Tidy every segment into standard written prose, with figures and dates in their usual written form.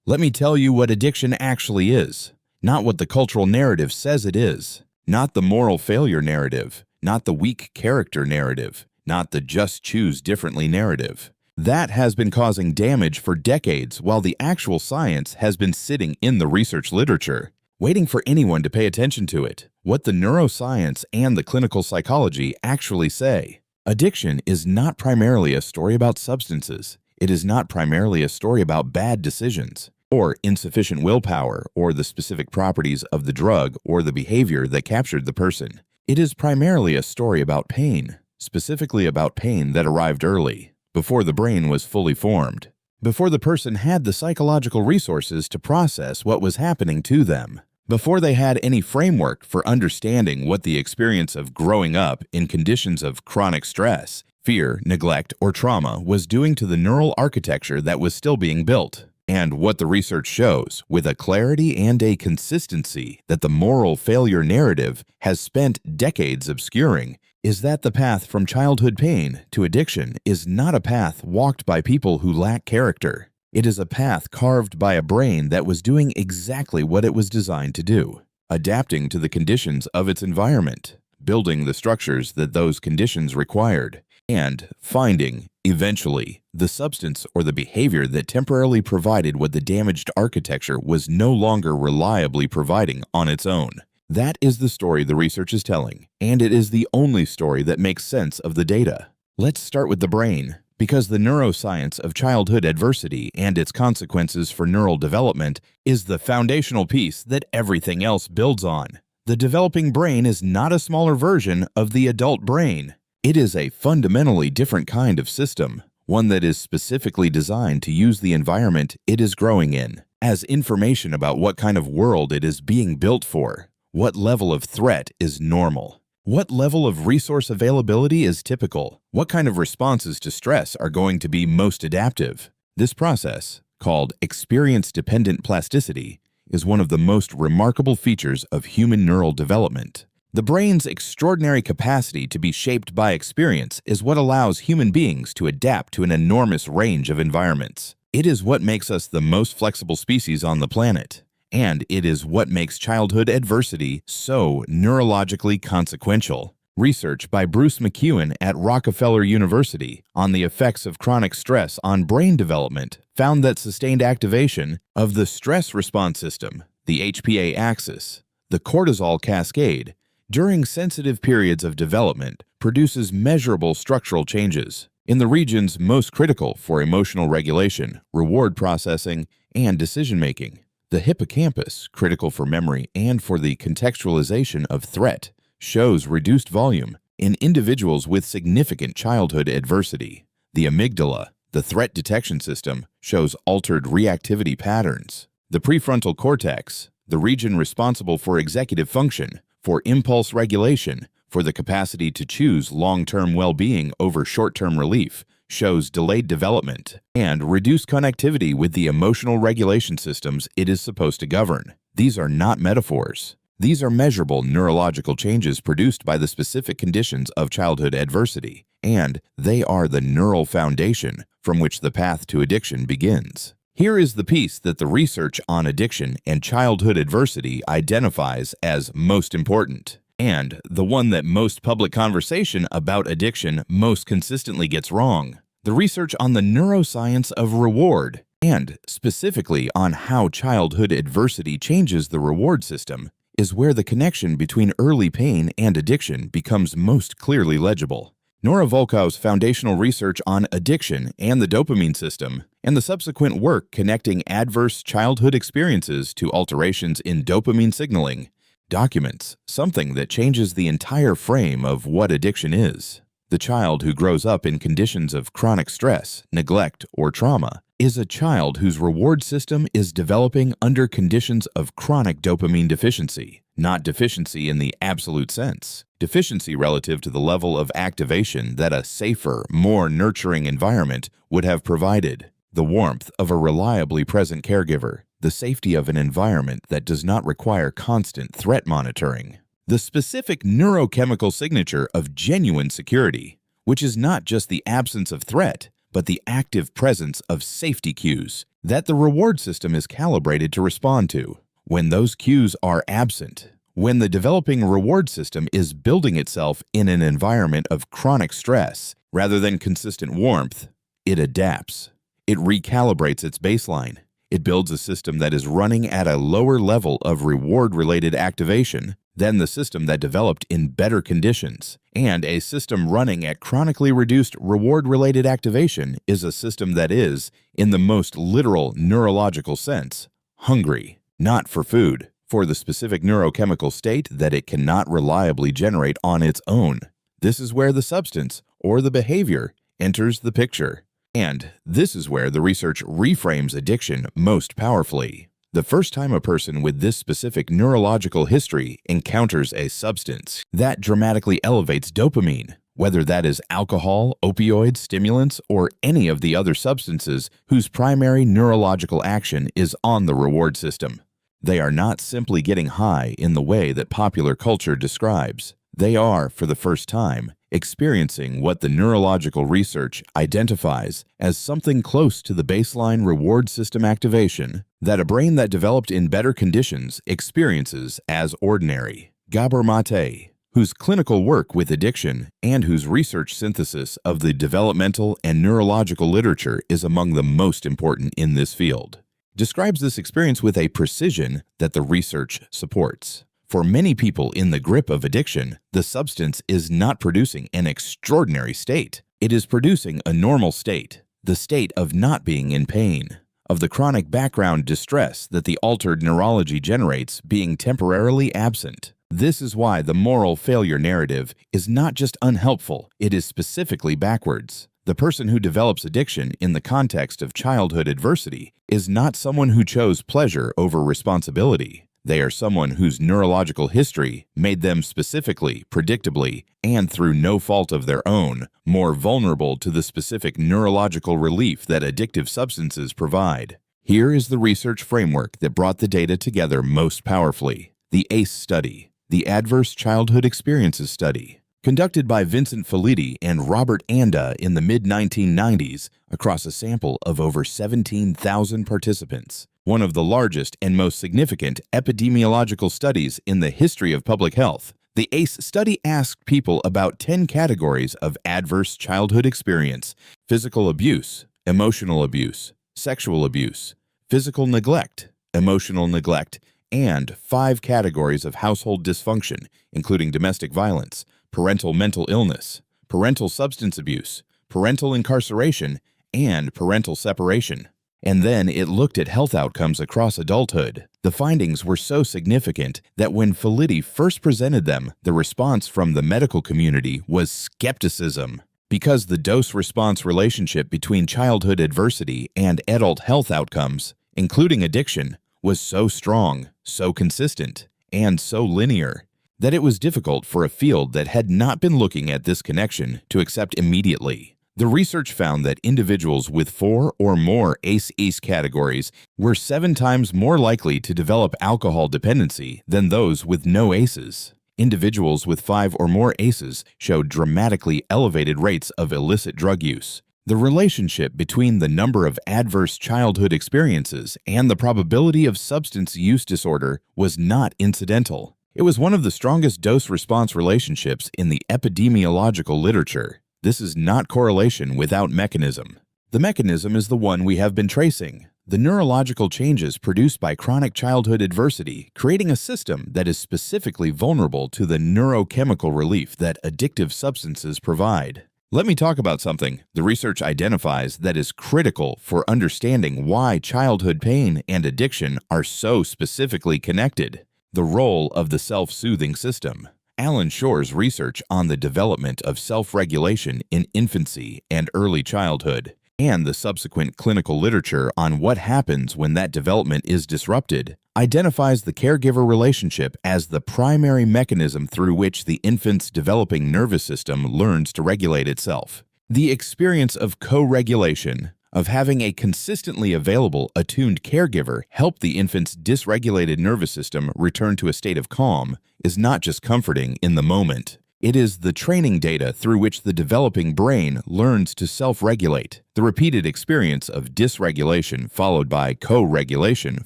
Let me tell you what addiction actually is, not what the cultural narrative says it is, not the moral failure narrative, not the weak character narrative, not the just choose differently narrative. That has been causing damage for decades while the actual science has been sitting in the research literature, waiting for anyone to pay attention to it. What the neuroscience and the clinical psychology actually say. Addiction is not primarily a story about substances. It is not primarily a story about bad decisions, or insufficient willpower, or the specific properties of the drug or the behavior that captured the person. It is primarily a story about pain, specifically about pain that arrived early, before the brain was fully formed, before the person had the psychological resources to process what was happening to them, before they had any framework for understanding what the experience of growing up in conditions of chronic stress, fear, neglect, or trauma was doing to the neural architecture that was still being built. And what the research shows, with a clarity and a consistency that the moral failure narrative has spent decades obscuring, is that the path from childhood pain to addiction is not a path walked by people who lack character. It is a path carved by a brain that was doing exactly what it was designed to do, adapting to the conditions of its environment, building the structures that those conditions required, and finding, eventually, the substance or the behavior that temporarily provided what the damaged architecture was no longer reliably providing on its own. That is the story the research is telling, and it is the only story that makes sense of the data. Let's start with the brain, because the neuroscience of childhood adversity and its consequences for neural development is the foundational piece that everything else builds on. The developing brain is not a smaller version of the adult brain. It is a fundamentally different kind of system, one that is specifically designed to use the environment it is growing in as information about what kind of world it is being built for, what level of threat is normal, what level of resource availability is typical, what kind of responses to stress are going to be most adaptive. This process, called experience-dependent plasticity, is one of the most remarkable features of human neural development. The brain's extraordinary capacity to be shaped by experience is what allows human beings to adapt to an enormous range of environments. It is what makes us the most flexible species on the planet. And it is what makes childhood adversity so neurologically consequential. Research by Bruce McEwen at Rockefeller University on the effects of chronic stress on brain development found that sustained activation of the stress response system, the HPA axis, the cortisol cascade, during sensitive periods of development produces measurable structural changes in the regions most critical for emotional regulation, reward processing, and decision-making. The hippocampus, critical for memory and for the contextualization of threat, shows reduced volume in individuals with significant childhood adversity. The amygdala, the threat detection system, shows altered reactivity patterns. The prefrontal cortex, the region responsible for executive function, for impulse regulation, for the capacity to choose long-term well-being over short-term relief, shows delayed development and reduced connectivity with the emotional regulation systems it is supposed to govern. These are not metaphors. These are measurable neurological changes produced by the specific conditions of childhood adversity, and they are the neural foundation from which the path to addiction begins. Here is the piece that the research on addiction and childhood adversity identifies as most important, and the one that most public conversation about addiction most consistently gets wrong. The research on the neuroscience of reward, and specifically on how childhood adversity changes the reward system, is where the connection between early pain and addiction becomes most clearly legible. Nora Volkow's foundational research on addiction and the dopamine system, and the subsequent work connecting adverse childhood experiences to alterations in dopamine signaling, documents something that changes the entire frame of what addiction is. The child who grows up in conditions of chronic stress, neglect, or trauma is a child whose reward system is developing under conditions of chronic dopamine deficiency, not deficiency in the absolute sense, deficiency relative to the level of activation that a safer, more nurturing environment would have provided, the warmth of a reliably present caregiver, the safety of an environment that does not require constant threat monitoring, the specific neurochemical signature of genuine security, which is not just the absence of threat, but the active presence of safety cues. that the reward system is calibrated to respond to. When those cues are absent, when the developing reward system is building itself in an environment of chronic stress rather than consistent warmth, it adapts. It recalibrates its baseline. It builds a system that is running at a lower level of reward-related activation than the system that developed in better conditions. And a system running at chronically reduced reward-related activation is a system that is, in the most literal neurological sense, hungry, not for food, for the specific neurochemical state that it cannot reliably generate on its own. This is where the substance, or the behavior, enters the picture. And this is where the research reframes addiction most powerfully. The first time a person with this specific neurological history encounters a substance that dramatically elevates dopamine, whether that is alcohol, opioids, stimulants, or any of the other substances whose primary neurological action is on the reward system. They are not simply getting high in the way that popular culture describes. They are, for the first time, experiencing what the neurological research identifies as something close to the baseline reward system activation that a brain that developed in better conditions experiences as ordinary. Gabor Mate, whose clinical work with addiction and whose research synthesis of the developmental and neurological literature is among the most important in this field, describes this experience with a precision that the research supports. For many people in the grip of addiction, the substance is not producing an extraordinary state. It is producing a normal state, the state of not being in pain, of the chronic background distress that the altered neurology generates being temporarily absent. This is why the moral failure narrative is not just unhelpful, it is specifically backwards. The person who develops addiction in the context of childhood adversity is not someone who chose pleasure over responsibility. They are someone whose neurological history made them specifically, predictably, and through no fault of their own, more vulnerable to the specific neurological relief that addictive substances provide. Here is the research framework that brought the data together most powerfully. The ACE study, the Adverse Childhood Experiences Study, conducted by Vincent Felitti and Robert Anda in the mid-1990s across a sample of over 17,000 participants. One of the largest and most significant epidemiological studies in the history of public health. The ACE study asked people about 10 categories of adverse childhood experience: physical abuse, emotional abuse, sexual abuse, physical neglect, emotional neglect, and 5 categories of household dysfunction, including domestic violence, parental mental illness, parental substance abuse, parental incarceration, and parental separation. And then it looked at health outcomes across adulthood. The findings were so significant that when Felitti first presented them, the response from the medical community was skepticism. Because the dose-response relationship between childhood adversity and adult health outcomes, including addiction, was so strong, so consistent, and so linear, that it was difficult for a field that had not been looking at this connection to accept immediately. The research found that individuals with 4 or more ACE categories were 7 times more likely to develop alcohol dependency than those with no ACEs. Individuals with 5 or more ACEs showed dramatically elevated rates of illicit drug use. The relationship between the number of adverse childhood experiences and the probability of substance use disorder was not incidental. It was one of the strongest dose-response relationships in the epidemiological literature. This is not correlation without mechanism. The mechanism is the one we have been tracing: the neurological changes produced by chronic childhood adversity, creating a system that is specifically vulnerable to the neurochemical relief that addictive substances provide. Let me talk about something the research identifies that is critical for understanding why childhood pain and addiction are so specifically connected: the role of the self-soothing system. Alan Shore's research on the development of self-regulation in infancy and early childhood, and the subsequent clinical literature on what happens when that development is disrupted, identifies the caregiver relationship as the primary mechanism through which the infant's developing nervous system learns to regulate itself. The experience of co-regulation, of having a consistently available, attuned caregiver help the infant's dysregulated nervous system return to a state of calm, is not just comforting in the moment. It is the training data through which the developing brain learns to self-regulate. The repeated experience of dysregulation followed by co-regulation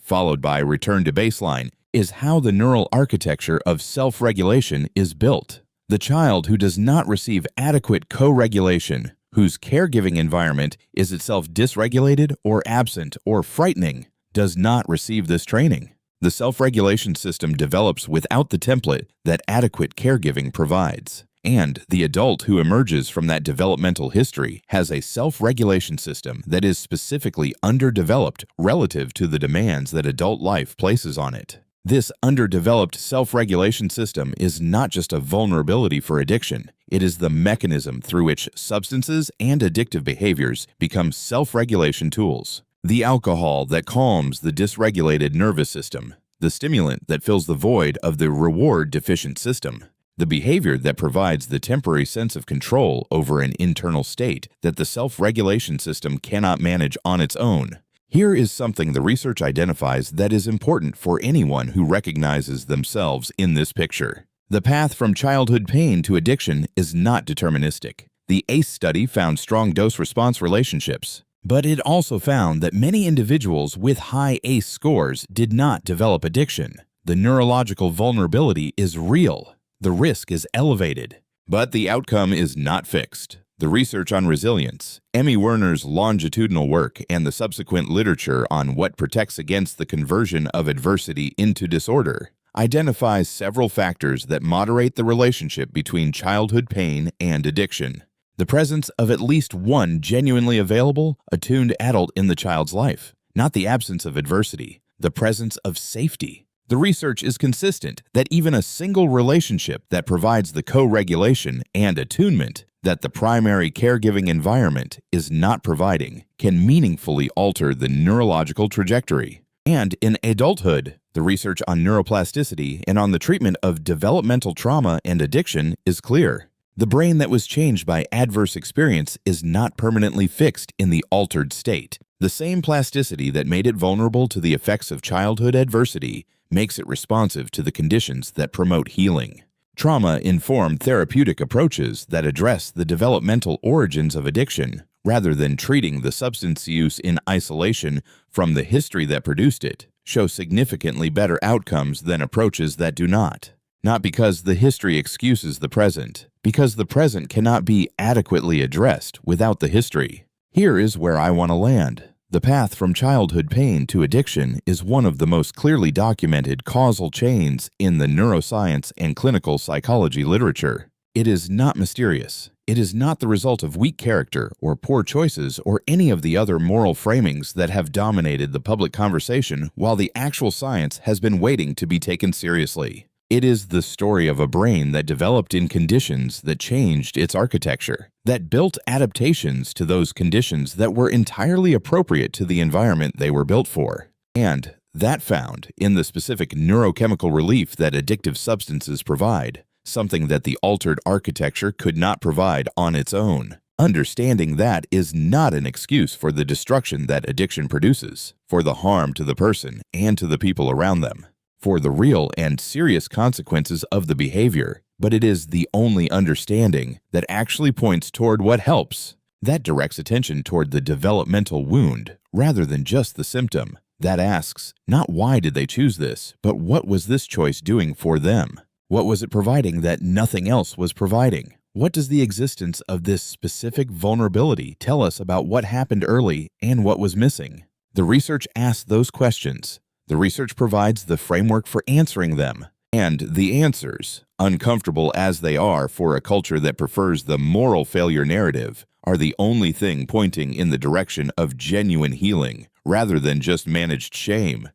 followed by return to baseline is how the neural architecture of self-regulation is built. The child who does not receive adequate co-regulation, whose caregiving environment is itself dysregulated or absent or frightening, does not receive this training. The self-regulation system develops without the template that adequate caregiving provides. And the adult who emerges from that developmental history has a self-regulation system that is specifically underdeveloped relative to the demands that adult life places on it. This underdeveloped self-regulation system is not just a vulnerability for addiction. It is the mechanism through which substances and addictive behaviors become self-regulation tools. The alcohol that calms the dysregulated nervous system, the stimulant that fills the void of the reward-deficient system, the behavior that provides the temporary sense of control over an internal state that the self-regulation system cannot manage on its own. Here is something the research identifies that is important for anyone who recognizes themselves in this picture. The path from childhood pain to addiction is not deterministic. The ACE study found strong dose-response relationships, but it also found that many individuals with high ACE scores did not develop addiction. The neurological vulnerability is real. The risk is elevated, but the outcome is not fixed. The research on resilience, Emmy Werner's longitudinal work, and the subsequent literature on what protects against the conversion of adversity into disorder identifies several factors that moderate the relationship between childhood pain and addiction. The presence of at least one genuinely available, attuned adult in the child's life, not the absence of adversity, the presence of safety. The research is consistent that even a single relationship that provides the co-regulation and attunement that the primary caregiving environment is not providing can meaningfully alter the neurological trajectory. And in adulthood, the research on neuroplasticity and on the treatment of developmental trauma and addiction is clear. The brain that was changed by adverse experience is not permanently fixed in the altered state. The same plasticity that made it vulnerable to the effects of childhood adversity makes it responsive to the conditions that promote healing. Trauma-informed therapeutic approaches that address the developmental origins of addiction, rather than treating the substance use in isolation from the history that produced it, show significantly better outcomes than approaches that do not. Not because the history excuses the present, because the present cannot be adequately addressed without the history. Here is where I want to land. The path from childhood pain to addiction is one of the most clearly documented causal chains in the neuroscience and clinical psychology literature. It is not mysterious. It is not the result of weak character or poor choices or any of the other moral framings that have dominated the public conversation while the actual science has been waiting to be taken seriously. It is the story of a brain that developed in conditions that changed its architecture, that built adaptations to those conditions that were entirely appropriate to the environment they were built for, and that found in the specific neurochemical relief that addictive substances provide, something that the altered architecture could not provide on its own. Understanding that is not an excuse for the destruction that addiction produces, for the harm to the person and to the people around them, for the real and serious consequences of the behavior, but it is the only understanding that actually points toward what helps, that directs attention toward the developmental wound rather than just the symptom, that asks not why did they choose this, but what was this choice doing for them? What was it providing that nothing else was providing? What does the existence of this specific vulnerability tell us about what happened early and what was missing? The research asks those questions. The research provides the framework for answering them, and the answers, uncomfortable as they are for a culture that prefers the moral failure narrative, are the only thing pointing in the direction of genuine healing rather than just managed shame.